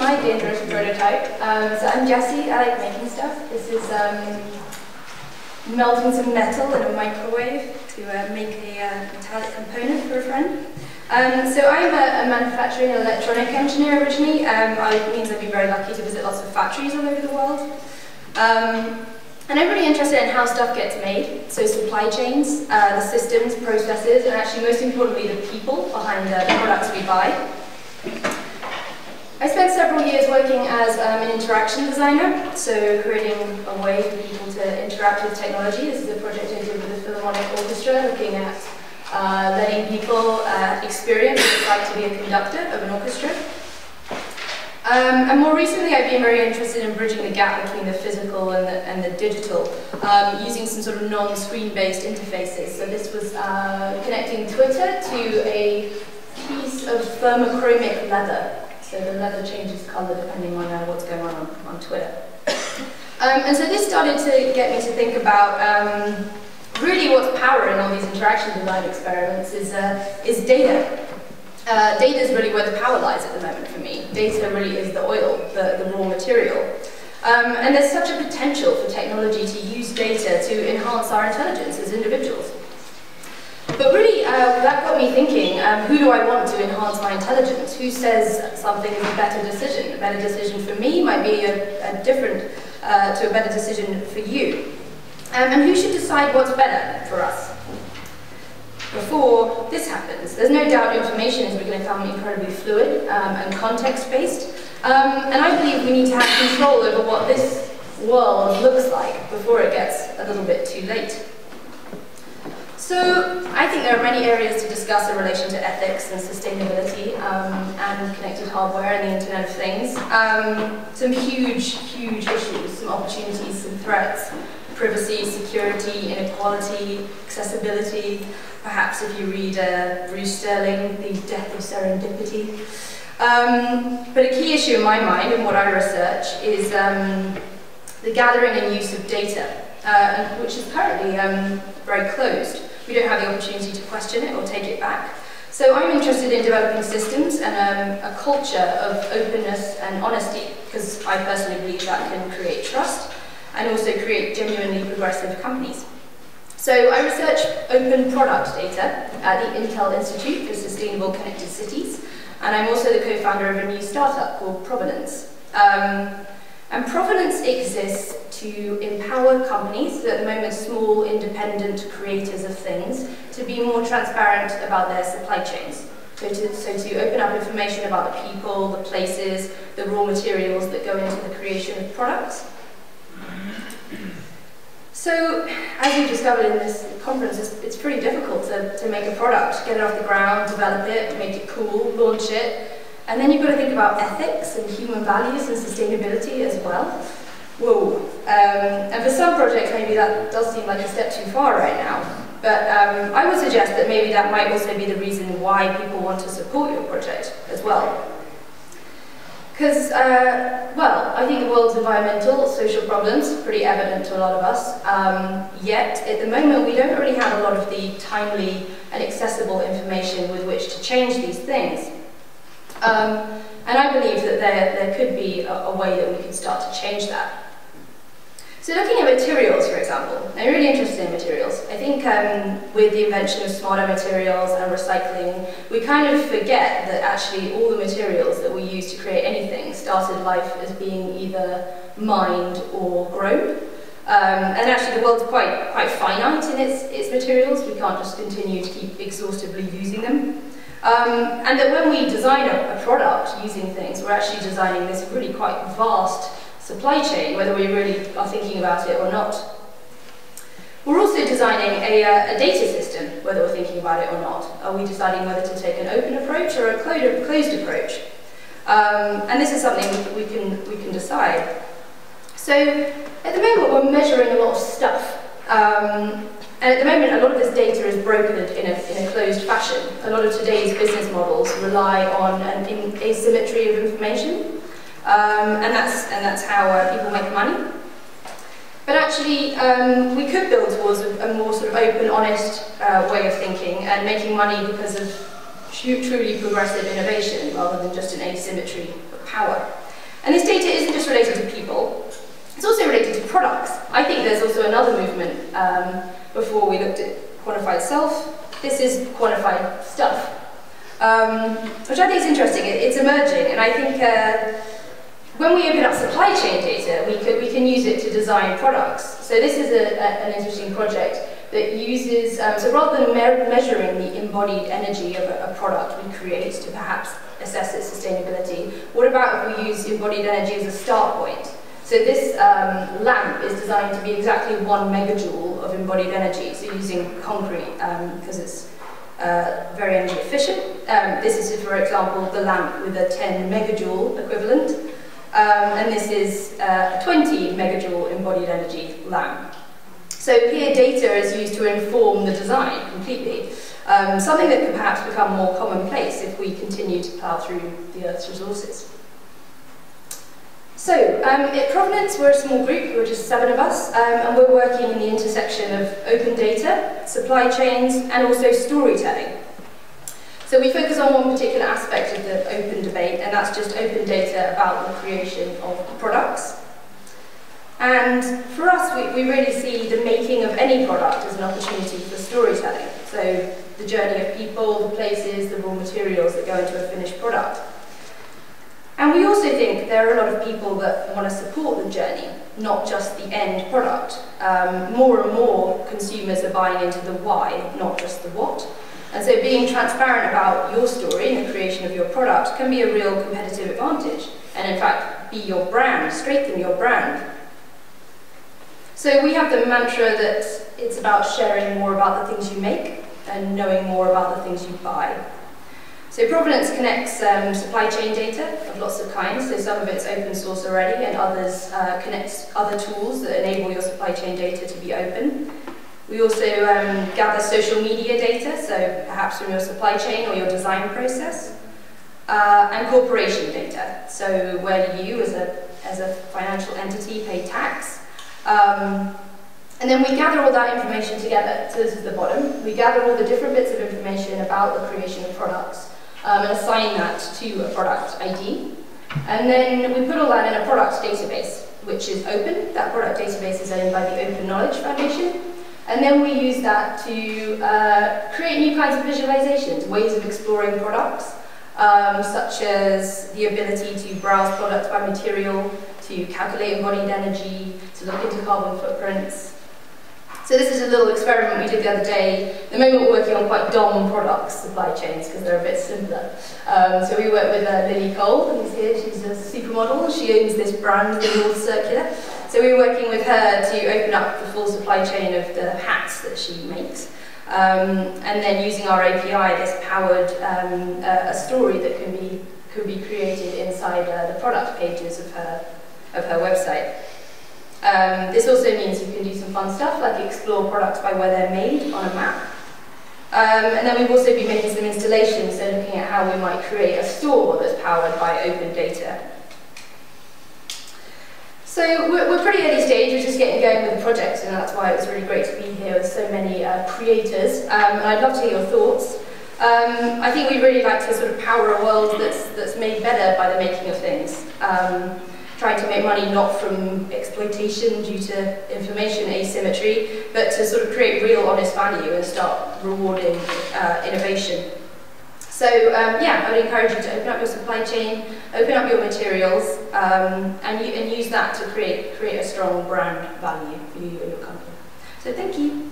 my dangerous prototype. So I'm Jessi, I like making stuff. This is melting some metal in a microwave to make a metallic component for a friend. So I'm a manufacturing and electronic engineer originally. It means I've been very lucky to visit lots of factories all over the world. And I'm really interested in how stuff gets made, so supply chains, the systems, processes, and actually most importantly the people behind the products we buy. I spent several years working as an interaction designer, so creating a way for people to interact with technology. This is a project I did with the Philharmonic Orchestra, looking at letting people experience what it's like to be a conductor of an orchestra. And more recently, I've been very interested in bridging the gap between the physical and the digital, using some sort of non-screen-based interfaces. So this was connecting Twitter to a piece of thermochromic leather. So the leather changes colour depending on what's going on Twitter. And so this started to get me to think about really what's powering all these interaction design experiments is data. Data is really where the power lies at the moment for me. Data really is the oil, the raw material. And there's such a potential for technology to use data to enhance our intelligence as individuals. But really, that got me thinking, who do I want to enhance my intelligence? Who says something is a better decision? A better decision for me might be a better decision for you. And who should decide what's better for us? Before this happens, there's no doubt information is going to become incredibly fluid and context-based. And I believe we need to have control over what this world looks like before it gets a little bit too late. So I think there are many areas to discuss in relation to ethics and sustainability and connected hardware and the Internet of Things. Some huge issues, some opportunities, some threats: privacy, security, inequality, accessibility. Perhaps if you read Bruce Sterling, The Death of Serendipity. But a key issue in my mind and what I research is the gathering and use of data, which is currently very closed. We don't have the opportunity to question it or take it back. So I'm interested in developing systems and a culture of openness and honesty, because I personally believe that can create trust and also create genuinely progressive companies. So I research open product data at the Intel Institute for Sustainable Connected Cities, and I'm also the co-founder of a new startup called Provenance. And Provenance exists to empower companies, at the moment small, independent creators of things, to be more transparent about their supply chains. So to open up information about the people, the places, the raw materials that go into the creation of products. So, as you discovered in this conference, it's pretty difficult to make a product, get it off the ground, develop it, make it cool, launch it, and then you've got to think about ethics and human values and sustainability as well. Whoa. And for some projects, maybe that does seem like a step too far right now. But I would suggest that maybe that might also be the reason why people want to support your project as well. Because, well, I think the world's environmental, social problems are pretty evident to a lot of us, yet at the moment we don't really have a lot of the timely and accessible information with which to change these things. And I believe that there could be a way that we can start to change that. So looking at materials, for example, I'm really interested in materials. I think with the invention of smarter materials and recycling, we kind of forget that actually all the materials that we use to create anything started life as being either mined or grown. And actually the world's quite finite in its materials. We can't just continue to keep exhaustively using them. And that when we design a product using things, we're actually designing this really quite vast supply chain, whether we really are thinking about it or not. We're also designing a data system, whether we're thinking about it or not. Are we deciding whether to take an open approach or a closed approach? And this is something we can decide. So at the moment we're measuring a lot of stuff. And at the moment, a lot of this data is brokered in a closed fashion. A lot of today's business models rely on an asymmetry of information, and that's how people make money. But actually, we could build towards a more sort of open, honest way of thinking and making money because of truly progressive innovation rather than just an asymmetry of power. And this data isn't just related to people, it's also related to products. I think there's also another movement before we looked at quantified self. This is quantified stuff, which I think is interesting. It's emerging, and I think when we open up supply chain data, we can use it to design products. So this is an interesting project that uses, so rather than measuring the embodied energy of a product we create to perhaps assess its sustainability, what about if we use embodied energy as a start point? So this lamp is designed to be exactly 1 megajoule of embodied energy, so using concrete because it's very energy efficient. This is, for example, the lamp with a 10 megajoule equivalent, and this is a 20 megajoule embodied energy lamp. So here data is used to inform the design completely, something that could perhaps become more commonplace if we continue to plough through the Earth's resources. So, at Provenance, we're a small group, we're just 7 of us, and we're working in the intersection of open data, supply chains, and also storytelling. So we focus on one particular aspect of the open debate, and that's just open data about the creation of products. And for us, we really see the making of any product as an opportunity for storytelling. So the journey of people, the places, the raw materials that go into a finished product. And we also think there are a lot of people that want to support the journey, not just the end product. More and more consumers are buying into the why, not just the what. And so being transparent about your story and the creation of your product can be a real competitive advantage, and in fact be your brand, strengthen your brand. So we have the mantra that it's about sharing more about the things you make and knowing more about the things you buy. So Provenance connects supply chain data of lots of kinds, so some of it's open source already, and others connect other tools that enable your supply chain data to be open. We also gather social media data, so perhaps from your supply chain or your design process, and corporation data, so where do you as a financial entity pay tax. And then we gather all that information together, so this is the bottom. We gather all the different bits of information about the creation of products, and assign that to a product ID. And then we put all that in a product database, which is open. That product database is owned by the Open Knowledge Foundation. And then we use that to create new kinds of visualizations, ways of exploring products, such as the ability to browse products by material, to calculate embodied energy, to look into carbon footprints. So this is a little experiment we did the other day. At the moment we're working on quite DOM products, supply chains, because they're a bit simpler. So we work with Lily Cole, who's here, she's a supermodel. She owns this brand, the North Circular. So we're working with her to open up the full supply chain of the hats that she makes. And then using our API, this powered a story that could be created inside the product pages of her website. This also means you can do some fun stuff like explore products by where they're made on a map. And then we've also been making some installations, so looking at how we might create a store that's powered by open data. So we're pretty early stage, we're just getting going with the project, and that's why it's really great to be here with so many creators. And I'd love to hear your thoughts. I think we really like to sort of power a world that's made better by the making of things. Trying to make money not from exploitation due to information asymmetry, but to sort of create real honest value and start rewarding innovation. So yeah, I would encourage you to open up your supply chain, open up your materials, and use that to create a strong brand value for you and your company. So thank you.